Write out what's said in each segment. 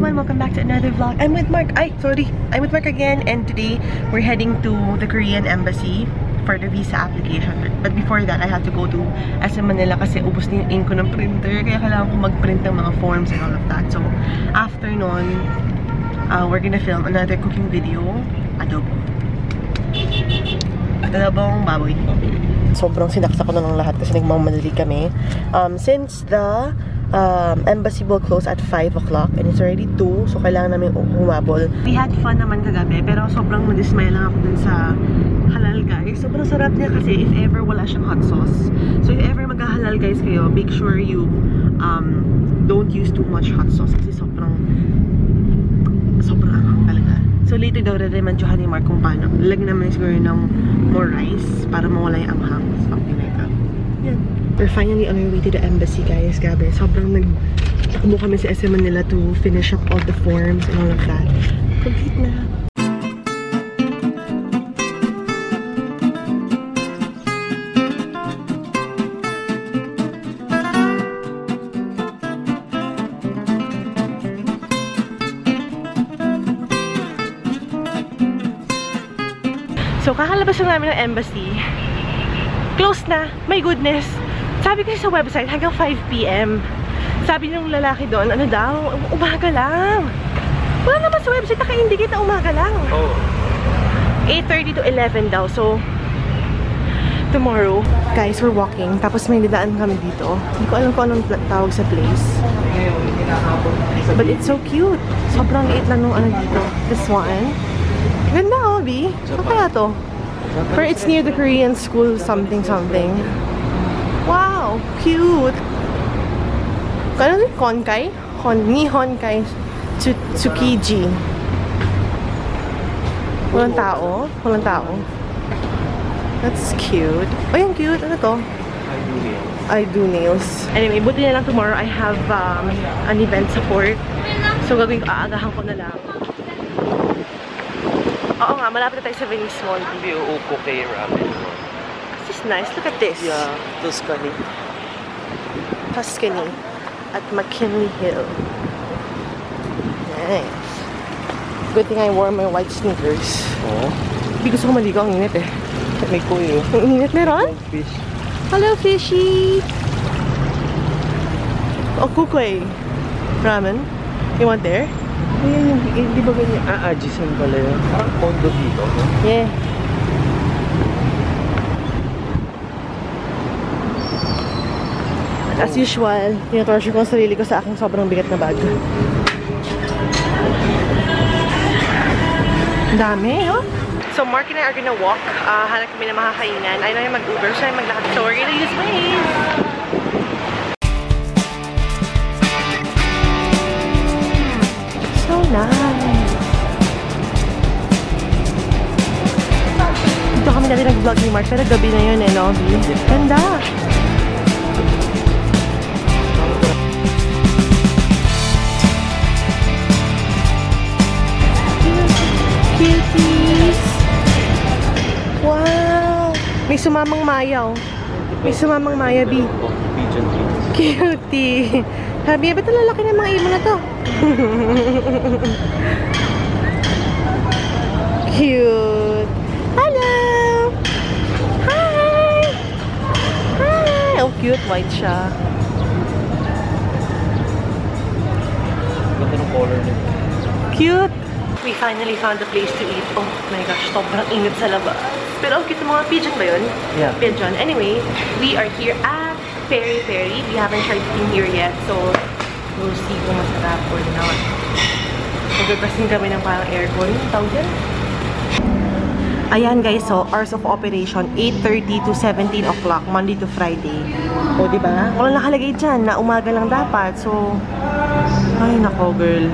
everyone, welcome back to another vlog. I'm with Mark again, and today we're heading to the Korean embassy for the visa application. But before that, I have to go to SM Manila kasi ubos na yung ink ko ng printer, kaya kailangan ko mag-print ng mga forms and all of that. So after nun, we're gonna film another cooking video. Adobong baboy. Sobrang sinaksa ko na ng lahat kasi nagmamadali kami. Since the embassy will close at 5 o'clock and it's already 2, so kailangan namin humabol. We had fun naman kagabi, pero sobrang nadismay lang ako dun sa halal guys. Sobrang sarap niya kasi if ever wala siyang hot sauce. So if ever maghahalal guys kayo, make sure you don't use too much hot sauce kasi sobrang anghang talaga. So later daw re-remanjohan ni Mark kung paano. Lagyan naman siguro ng more rice para mawala yung anghang. Something like that. Yan. We're finally on our way to the embassy, guys. Grabe, sobrang nagtakbo kami sa SM Manila to finish up all the forms and all of that. Complete na. So, kakalabas lang namin ng embassy. Close na. My goodness. Sabi kasi sa website, hanggang 5 PM. Sabi ng lalaki doon, ano daw, umaga lang. Wala naman sa website, naka-indicate na umaga lang. Oh. 8:30 to 11 daw. So, tomorrow, guys, we're walking. Tapos may didaan kami dito. Hindi ko alam kung anong tawag sa place. But it's so cute. Sobrang liit lang nung ano dito. This one. Ganda, oh, B. Saan kaya to? But it's near the Korean school something. Wow, cute. Kano din? Honkai? Honkai Tsukiji. Walang tao. That's cute. Oh, yung cute. Ano to? I do nails. Anyway, buti na lang tomorrow I have an event support. So gagawin ko, aagahan ko na lang. Oo nga, malapit na tayo sa Venice Mall. Hindi uupo kay ramen. This is nice. Look at this. Yeah, Tuscany. At McKinley Hill. Nice. Good thing I wore my white sneakers. Oo. Hindi gusto ko maligo. Ang init eh. May kuyo. Ang init meron? Fish. Hello, fishy! Oh, kukoy. Ramen? You want there? Ayan yung, di ba ganyan? Ajisan pala yun. Parang condo dito. Yeah. As usual, tinatorture ko ang sarili ko sa aking sobrang bigat na bag. Dami, oh. So, Mark and I are gonna walk. Hanap kami na makakainan. I know yung mag-Uber, siya yung maglakad. So, we're gonna use Waze. So nice. Dito kami dati nag-vlog ni Mark, pero gabi na yun eh, no? Ganda. Cuties. Wow. May sumamang mayaw. May sumamang maya, B. Cutie. Sabi, ba't lalaki ng mga ibon na to? Cute. Hello. Hi. Oh, cute. White siya. Ganda ng color nito. Cute. We finally found a place to eat. Oh my gosh, sobrang init sa labas. Pero cute mga pigeon ba yun? Yeah. Pigeon. Anyway, we are here at Peri Peri. We haven't tried eating here yet, so we'll see kung masarap or not. Magagpasin kami ng parang aircon. Tawag yan? Ayan guys, so hours of operation 8:30 to 17 o'clock, Monday to Friday. O diba? Wala nakalagay dyan na umaga lang dapat. So, ay nako girl.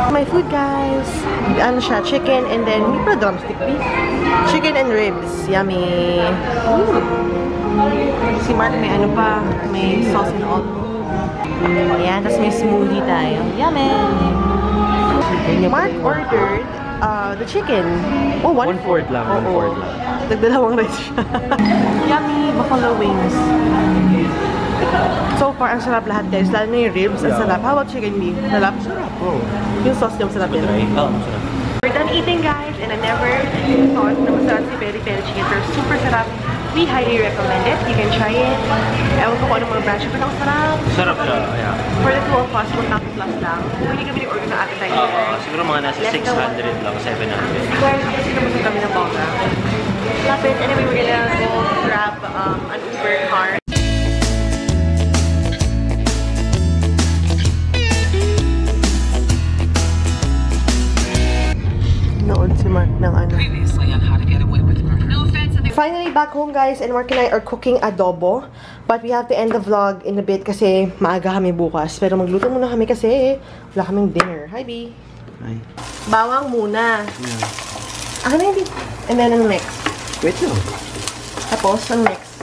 My food guys. Ano siya? Chicken and then, may pa drumstick beef. Chicken and ribs. Yummy. Si Mark may ano pa. May sauce and all. Ayan, tapos may smoothie tayo. Yummy! Mark ordered the chicken. Oh, 1/4 lang. 1/4 lang. Nagdalawang rice siya. Yummy buffalo wings. So far, ang sarap lahat guys. Lalo na yung ribs, ang sarap. How about chicken beef? Sarap? Sarap, oh. Yung sauce niya masarap din. Oo, masarap. We're done eating guys, and I never thought na masarap si Peri Peri Chicken. Pero super sarap. We highly recommend it. You can try it. Ewan ko kung anong mga branch. Pero ang sarap. Sarap siya, yeah. For the two of us, 1,000 plus lang. Hindi kami nag-order ng appetizer. Siguro mga nasa 600 lang, 700. Well, kasi naman kami ng bongga. Lapit. Anyway, we're gonna go grab an Uber car. Noon si Mark ng ano. Previously on How to Get Away with Murder. No offense. Finally back home guys, and Mark and I are cooking adobo. But we have to end the vlog in a bit kasi maaga kami bukas. Pero magluto muna kami kasi wala kaming dinner. Hi, B. Ay. Bawang muna. Yeah. Ano hindi? And then ano next? Wait lang. Tapos, ano next?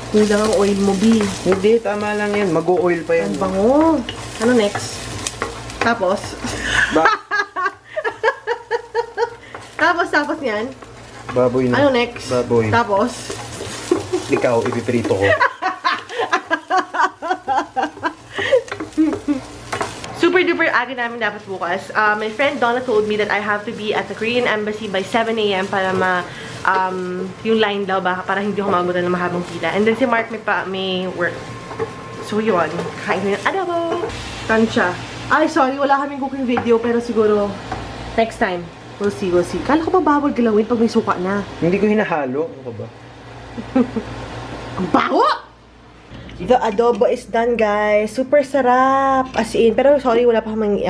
Hindi lang ang oil mo, B. Hindi, tama lang yan. Mag-o-oil pa yan. Ang bango. Ano next? Tapos? Tapos yan? Baboy na. Ano next? Baboy. Tapos? Ikaw, ipiprito ko. Super duper aga namin dapat bukas. My friend Donna told me that I have to be at the Korean Embassy by 7 AM para yung line daw baka para hindi ako maabutan ng mahabang pila. And then si Mark may work. So yun, kain ko yung adobo. Tansya. Ay, sorry, wala kaming cooking video pero siguro next time. We'll see, we'll see. Kala ko ba bawal galawin pag may suka na? Hindi ko hinahalo. Ano ka ba? Ang baho! The adobo is done, guys. Super sarap. As in, pero sorry, wala pa kaming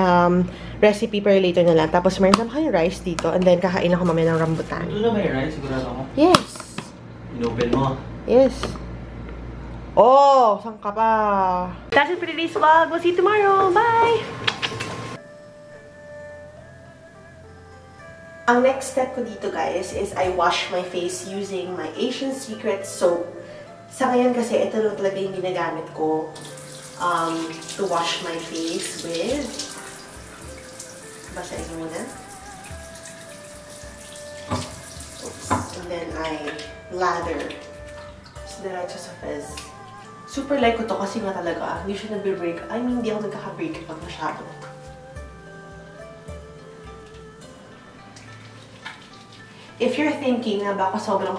recipe pero later na lang. Tapos meron naman kayong rice dito. And then, kakain ako mamaya ng rambutan. Ito na ba yung rice? Sigurado ako. Yes. Inopen mo. Yes. Oh, saan ka pa? That's it for today's vlog. We'll see you tomorrow. Bye! Ang next step ko dito, guys, is I wash my face using my Asian Secret soap. Sa ngayon kasi, ito lang talaga yung ginagamit ko to wash my face with. Basahin mo muna. Oops. And then I lather. So, diretso sa fez. Super like ko to kasi nga talaga, hindi siya nagbe-break. I mean, hindi ako nagkaka-break pag masyado. If you're thinking na baka sobrang